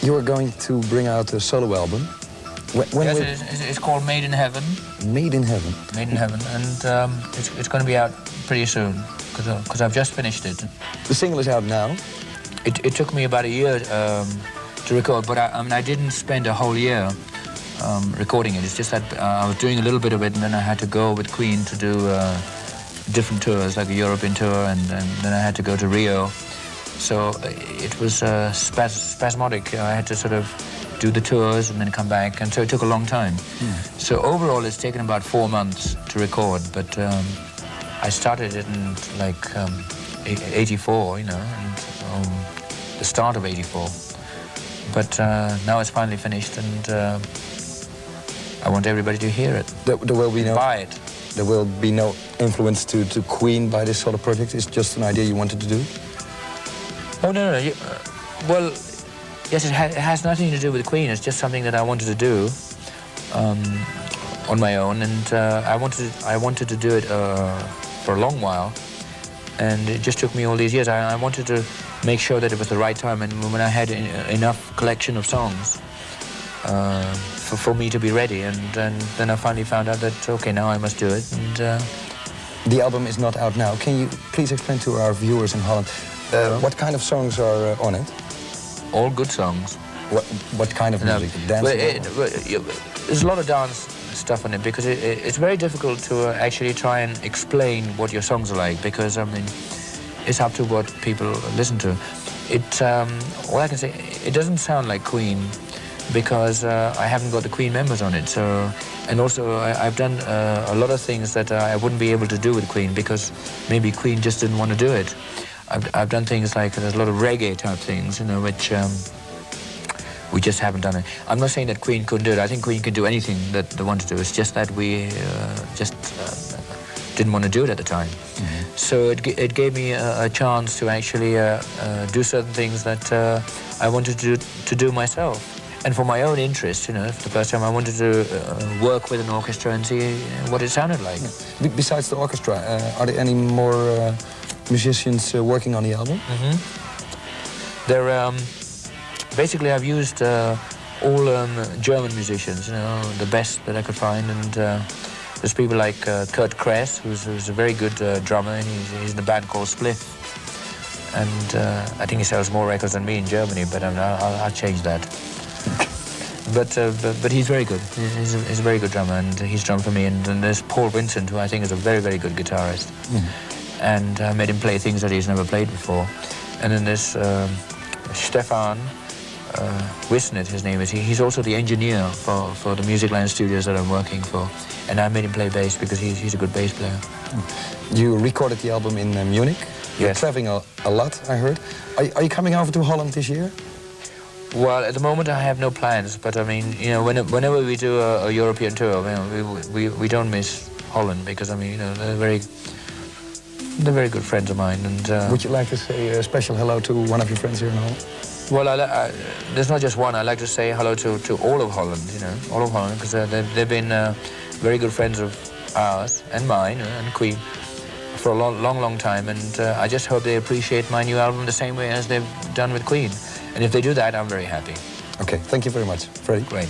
You are going to bring out a solo album. Yes, it's called Made in Heaven. Made in Heaven. Made in Heaven, and it's going to be out pretty soon because I've just finished it. The single is out now. It took me about a year to record, but I didn't spend a whole year recording it. It's just that I was doing a little bit of it, and then I had to go with Queen to do different tours, like a European tour, and then I had to go to Rio. So it was spasmodic. I had to sort of do the tours and then come back, and so it took a long time. So overall it's taken about 4 months to record, but I started it in like 84, you know, and the start of 84. But now it's finally finished, and I want everybody to hear it. There will be no... Buy it. There will be no influence to Queen by this sort of project? It's just an idea you wanted to do? Oh, no. Well, yes, it has nothing to do with Queen. It's just something that I wanted to do on my own, and I wanted to do it for a long while, and it just took me all these years. I wanted to make sure that it was the right time, and when I had enough collection of songs for me to be ready, and then I finally found out that, okay, now I must do it. And the album is not out now. Can you please explain to our viewers in Holland what kind of songs are on it? All good songs. What kind of music? Dance? There's a lot of dance stuff on it, because it's very difficult to actually try and explain what your songs are like, because I mean, it's up to what people listen to. All I can say, it doesn't sound like Queen, because I haven't got the Queen members on it. So, and also I've done a lot of things that I wouldn't be able to do with Queen, because maybe Queen just didn't want to do it. I've done things like, there's a lot of reggae type things, you know, which we just haven't done it. I'm not saying that Queen couldn't do it. I think Queen could do anything that they want to do. It's just that we just didn't want to do it at the time. So it gave me a chance to actually do certain things that I wanted to do myself. And for my own interest, you know, for the first time I wanted to work with an orchestra and see what it sounded like. Besides the orchestra, are there any more musicians working on the album? There, basically I've used all German musicians, you know, the best that I could find, and there's people like Kurt Kress, who's a very good drummer, and he's in a band called Spliff, and I think he sells more records than me in Germany, but I'll change that. But he's very good. He's a very good drummer, and he's drummed for me. And there's Paul Vincent, who I think is a very, very good guitarist. And I made him play things that he's never played before. And then there's Stefan Wisnet, his name is. He's also the engineer for the Musicland studios that I'm working for. And I made him play bass because he's a good bass player. You recorded the album in Munich. You're Yes. traveling a lot, I heard. Are you coming over to Holland this year? Well, at the moment I have no plans, but I mean, you know, whenever we do a European tour, you know, we don't miss Holland, because I mean, you know, they're very good friends of mine. And would you like to say a special hello to one of your friends here in Holland? Well, there's not just one. I like to say hello to all of Holland, you know, all of Holland, because they've been very good friends of ours and mine and Queen for a long time, and I just hope they appreciate my new album the same way as they've done with Queen. And if they do that, I'm very happy. Okay, thank you very much, Freddie. Great.